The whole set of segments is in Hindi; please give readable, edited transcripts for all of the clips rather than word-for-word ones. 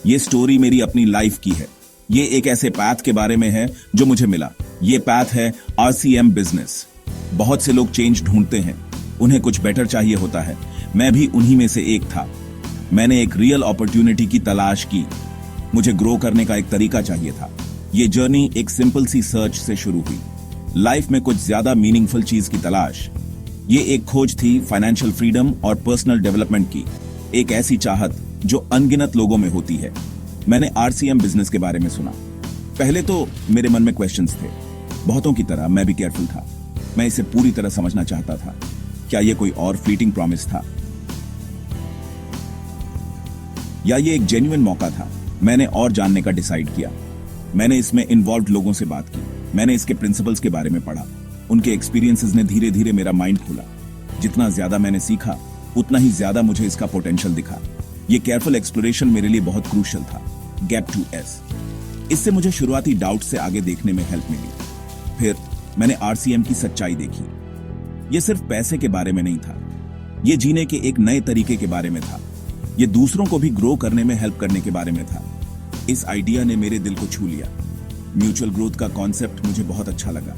ये स्टोरी मेरी अपनी लाइफ की है। ये एक ऐसे पैथ के बारे में है जो मुझे मिला। ये पैथ है RCM बिजनेस। बहुत से लोग चेंज ढूंढते हैं, उन्हें कुछ बेटर चाहिए होता है। मैं भी उन्हीं में से एक था। मैंने एक रियल अपॉर्चुनिटी की तलाश की। मुझे ग्रो करने का एक तरीका चाहिए था। ये जर्नी एक सिंपल सी सर्च से शुरू हुई। लाइफ में कुछ ज्यादा मीनिंगफुल चीज की तलाश। ये एक खोज थी फाइनेंशियल फ्रीडम और पर्सनल डेवलपमेंट की। एक ऐसी चाहत जो अनगिनत लोगों में होती है। मैंने RCM बिजनेस के बारे में सुना। पहले तो मेरे मन में क्वेश्चंस थे। बहुतों की तरह मैं भी केयरफुल था। मैं इसे पूरी तरह समझना चाहता था। क्या ये कोई और फ्लीटिंग प्रॉमिस था, या ये एक जेन्युइन मौका था? मैंने और जानने का डिसाइड किया। मैंने इसमें इन्वॉल्व लोगों से बात की। मैंने इसके प्रिंसिपल्स के बारे में पढ़ा। उनके एक्सपीरियंसेस ने धीरे धीरे मेरा माइंड खोला। जितना ज्यादा मैंने सीखा, उतना ही ज्यादा मुझे इसका पोटेंशियल दिखा। ये केयरफुल एक्सप्लोरेशन मेरे लिए बहुत क्रूशियल था। गैप टू एस। इससे मुझे शुरुआती डाउट से आगे देखने में हेल्प मिली। फिर मैंने RCM की सच्चाई देखी। ये सिर्फ पैसे के बारे में नहीं था। ये जीने के एक नए तरीके के बारे में था। ये दूसरों को भी ग्रो करने में हेल्प करने के बारे में था। इस आइडिया ने मेरे दिल को छू लिया। म्यूचुअल ग्रोथ का कॉन्सेप्ट मुझे बहुत अच्छा लगा।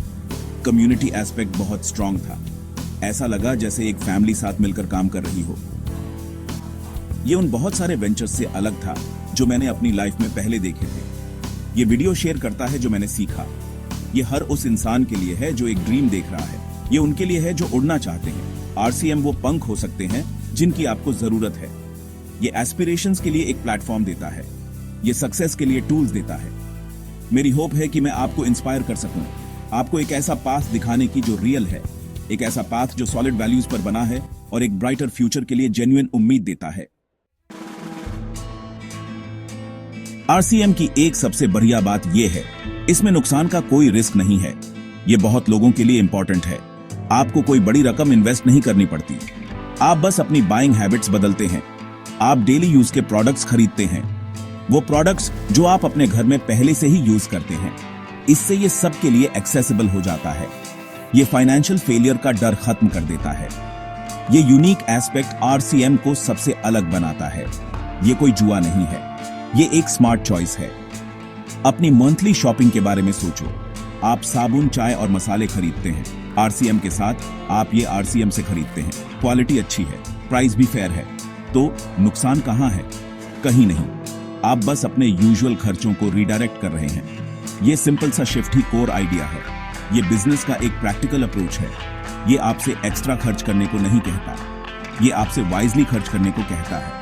कम्युनिटी एस्पेक्ट बहुत स्ट्रांग था। ऐसा लगा जैसे एक फैमिली साथ मिलकर काम कर रही हो। ये उन बहुत सारे वेंचर्स से अलग था जो मैंने अपनी लाइफ में पहले देखे थे। ये वीडियो शेयर करता है जो मैंने सीखा। ये हर उस इंसान के लिए है जो एक ड्रीम देख रहा है। ये उनके लिए है जो उड़ना चाहते हैं। RCM वो पंख हो सकते हैं जिनकी आपको जरूरत है। ये एस्पिरेशंस के लिए एक प्लेटफॉर्म देता है। ये सक्सेस के लिए टूल्स देता है। मेरी होप है कि मैं आपको इंस्पायर कर सकूं, आपको एक ऐसा पाथ दिखाने की जो रियल है, एक ऐसा पाथ जो सॉलिड वैल्यूज पर बना है और एक ब्राइटर फ्यूचर के लिए जेन्युइन उम्मीद देता है। RCM की एक सबसे बढ़िया बात यह है, इसमें नुकसान का कोई रिस्क नहीं है। यह बहुत लोगों के लिए इंपॉर्टेंट है। आपको कोई बड़ी रकम इन्वेस्ट नहीं करनी पड़ती। आप बस अपनी बाइंग हैबिट्स बदलते हैं। आप डेली यूज के प्रोडक्ट्स खरीदते हैं, वो प्रोडक्ट्स जो आप अपने घर में पहले से ही यूज करते हैं। इससे ये सबके लिए एक्सेसिबल हो जाता है। ये फाइनेंशियल फेलियर का डर खत्म कर देता है। ये यूनिक एस्पेक्ट RCM को सबसे अलग बनाता है। ये कोई जुआ नहीं है, ये एक स्मार्ट चॉइस है। अपनी मंथली शॉपिंग के बारे में सोचो। आप साबुन, चाय और मसाले खरीदते हैं। RCM के साथ आप ये RCM से खरीदते हैं। क्वालिटी अच्छी है, प्राइस भी फेयर है। तो नुकसान कहां है? कहीं नहीं। आप बस अपने यूजुअल खर्चों को रीडायरेक्ट कर रहे हैं। ये सिंपल सा शिफ्ट ही कोर आइडिया है। ये बिजनेस का एक प्रैक्टिकल अप्रोच है। ये आपसे एक्स्ट्रा खर्च करने को नहीं कहता, ये आपसे वाइजली खर्च करने को कहता है।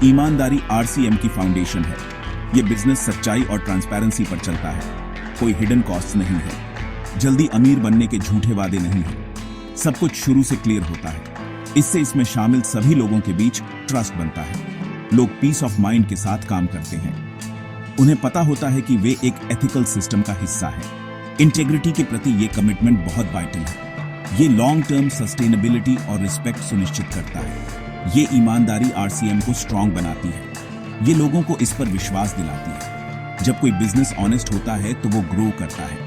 ईमानदारी RCM की फाउंडेशन है। ये बिजनेस सच्चाई और ट्रांसपेरेंसी पर चलता है। कोई हिडन कॉस्ट नहीं है। जल्दी अमीर बनने के झूठे वादे नहीं है। सब कुछ शुरू से क्लियर होता है। इससे इसमें शामिल सभी लोगों के बीच ट्रस्ट बनता है। लोग पीस ऑफ माइंड के साथ काम करते हैं। उन्हें पता होता है कि वे एक एथिकल सिस्टम का हिस्सा है। इंटेग्रिटी के प्रति ये कमिटमेंट बहुत वाइटल है। ये लॉन्ग टर्म सस्टेनेबिलिटी और रिस्पेक्ट सुनिश्चित करता है। ये ईमानदारी RCM को स्ट्रांग बनाती है। ये लोगों को इस पर विश्वास दिलाती है। जब कोई बिजनेस ऑनेस्ट होता है तो वो ग्रो करता है।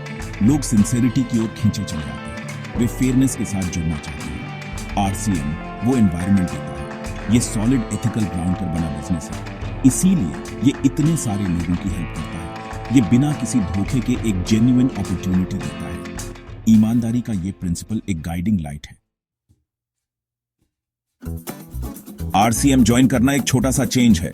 लोग सिंसेरिटी की ओर खींचे चले जाते हैं। वे फेयरनेस के साथ जुड़ना चाहते हैं। RCM वो एनवायरनमेंट देता है। ये सॉलिड एथिकल ग्राउंड पर बना बिजनेस है। इसीलिए ये इतने सारे लोगों की हेल्प करता है। ये बिना किसी धोखे के एक जेन्युइन अपॉर्चुनिटी देता है। ईमानदारी का ये प्रिंसिपल एक गाइडिंग लाइट है। RCM ज्वाइन करना एक छोटा सा चेंज है।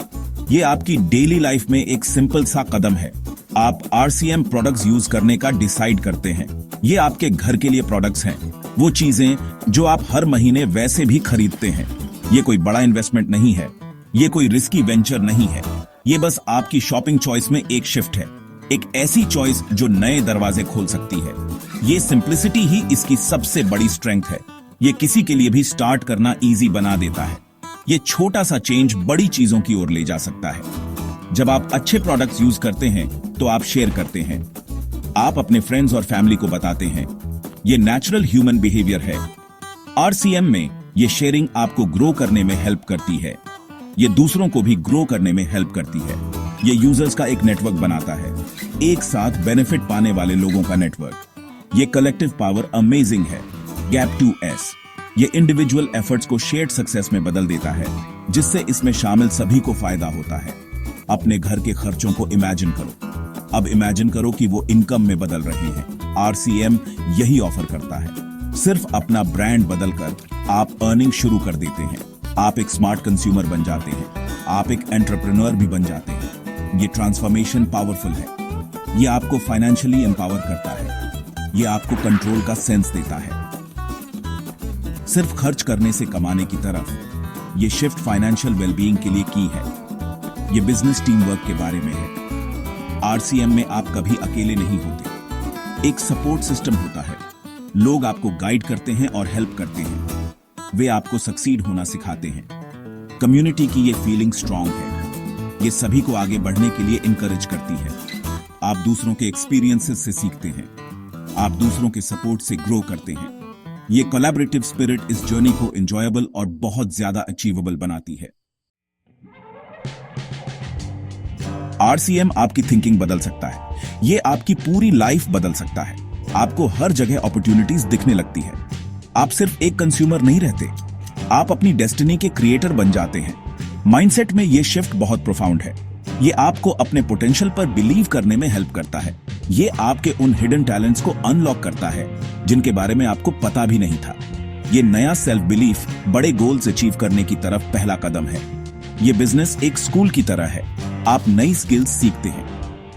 ये आपकी डेली लाइफ में एक सिंपल सा कदम है। आप RCM प्रोडक्ट्स यूज करने का डिसाइड करते हैं। ये आपके घर के लिए प्रोडक्ट्स हैं, वो चीजें जो आप हर महीने वैसे भी खरीदते हैं। ये कोई बड़ा इन्वेस्टमेंट नहीं है। ये कोई रिस्की वेंचर नहीं है। ये बस आपकी शॉपिंग चॉइस में एक शिफ्ट है। एक ऐसी चॉइस जो नए दरवाजे खोल सकती है। ये सिंप्लिसिटी ही इसकी सबसे बड़ी स्ट्रेंथ है। ये किसी के लिए भी स्टार्ट करना इजी बना देता है। ये छोटा सा चेंज बड़ी चीजों की ओर ले जा सकता है। जब आप अच्छे प्रोडक्ट्स यूज करते हैं तो आप शेयर करते हैं। आप अपने फ्रेंड्स और फैमिली को बताते हैं। ये नेचुरल ह्यूमन बिहेवियर है। RCM में ये शेयरिंग आपको ग्रो करने में हेल्प करती है। ये दूसरों को भी ग्रो करने में हेल्प करती है। ये यूजर्स का एक नेटवर्क बनाता है, एक साथ बेनिफिट पाने वाले लोगों का नेटवर्क। ये कलेक्टिव पावर अमेजिंग है। गैप टू एस ये इंडिविजुअल एफर्ट्स को शेयर्ड सक्सेस में बदल देता है, जिससे इसमें शामिल सभी को फायदा होता है। अपने घर के खर्चों को इमेजिन करो। अब इमेजिन करो कि वो इनकम में बदल रहे हैं। आरसीएम यही ऑफर करता है। सिर्फ अपना ब्रांड बदलकर आप अर्निंग शुरू कर देते हैं। आप एक स्मार्ट कंज्यूमर बन जाते हैं। आप एक एंटरप्रेन्योर भी बन जाते हैं। ये ट्रांसफॉर्मेशन पावरफुल है। ये आपको फाइनेंशियली एम्पावर करता है। ये आपको कंट्रोल का सेंस देता है। सिर्फ खर्च करने से कमाने की तरफ ये शिफ्ट फाइनेंशियल वेलबीइंग के लिए की है। ये बिजनेस टीम वर्क के बारे में है। आरसीएम में आप कभी अकेले नहीं होते। एक सपोर्ट सिस्टम होता है। लोग आपको गाइड करते हैं और हेल्प करते हैं। वे आपको सक्सीड होना सिखाते हैं। कम्युनिटी की ये फीलिंग स्ट्रांग है। ये सभी को आगे बढ़ने के लिए इंकरेज करती है। आप दूसरों के एक्सपीरियंसेस से सीखते हैं। आप दूसरों के सपोर्ट से ग्रो करते हैं। ये कोलैबोरेटिव स्पिरिट इस जर्नी को एंजॉयबल और बहुत ज्यादा अचीवेबल बनाती है। आरसीएम आपकी थिंकिंग बदल सकता है। ये आपकी पूरी लाइफ बदल सकता है। आपको हर जगह अपॉर्चुनिटीज दिखने लगती है। आप सिर्फ एक कंज्यूमर नहीं रहते। आप अपनी डेस्टिनी के क्रिएटर बन जाते हैं। माइंडसेट में ये शिफ्ट बहुत प्रोफाउंड है। ये आपको अपने पोटेंशियल पर बिलीव करने में हेल्प करता है। ये आपके उन हिडन टैलेंट्स को अनलॉक करता है जिनके बारे में आपको पता भी नहीं था। ये नया सेल्फ बिलीफ बड़े गोल्स अचीव करने की तरफ पहला कदम है। ये बिजनेस एक स्कूल की तरह है। आप नई स्किल्स सीखते हैं।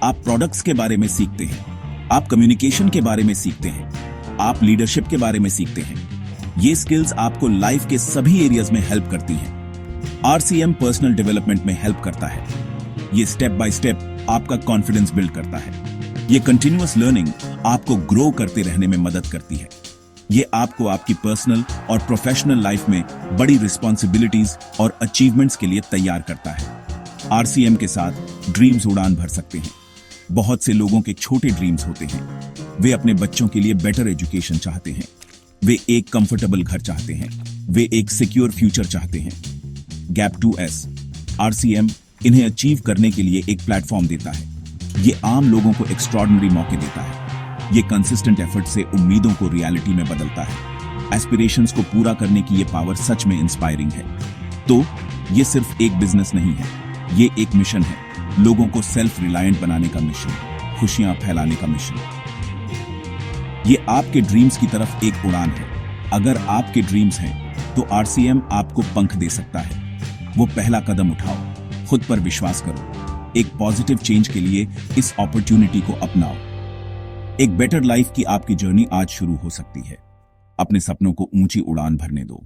आप प्रोडक्ट्स के बारे में सीखते हैं। आप कम्युनिकेशन के बारे में सीखते हैं। आप लीडरशिप के बारे में सीखते हैं। ये स्किल्स आपको लाइफ के सभी एरियाज में हेल्प करती हैं। आरसीएम पर्सनल डेवलपमेंट में हेल्प करता है। ये स्टेप बाय स्टेप आपका कॉन्फिडेंस बिल्ड करता है। ये कंटिन्यूअस लर्निंग आपको ग्रो करते रहने में मदद करती है। ये आपको आपकी पर्सनल और प्रोफेशनल लाइफ में बड़ी रिस्पॉन्सिबिलिटीज और अचीवमेंट्स के लिए तैयार करता है। आरसीएम के साथ ड्रीम्स उड़ान भर सकते हैं। बहुत से लोगों के छोटे ड्रीम्स होते हैं। वे अपने बच्चों के लिए बेटर एजुकेशन चाहते हैं। वे एक कंफर्टेबल घर चाहते हैं। वे एक सिक्योर फ्यूचर चाहते हैं। गैप 2S आरसीएम इन्हें अचीव करने के लिए एक प्लेटफॉर्म देता है। ये आम लोगों को एक्स्ट्रॉर्डिनरी मौके देता है। ये कंसिस्टेंट एफर्ट से उम्मीदों को रियलिटी में बदलता है। एस्पिरेशंस को पूरा करने की ये पावर सच में इंस्पायरिंग है। तो ये सिर्फ एक बिजनेस नहीं है, ये एक मिशन है। लोगों को सेल्फ रिलायंट बनाने का मिशन, खुशियां फैलाने का मिशन। ये आपके ड्रीम्स की तरफ एक उड़ान है। अगर आपके ड्रीम्स हैं तो आरसीएम आपको पंख दे सकता है। वो पहला कदम उठाओ, खुद पर विश्वास करो। एक पॉजिटिव चेंज के लिए इस अपॉर्चुनिटी को अपनाओ। एक बेटर लाइफ की आपकी जर्नी आज शुरू हो सकती है। अपने सपनों को ऊंची उड़ान भरने दो।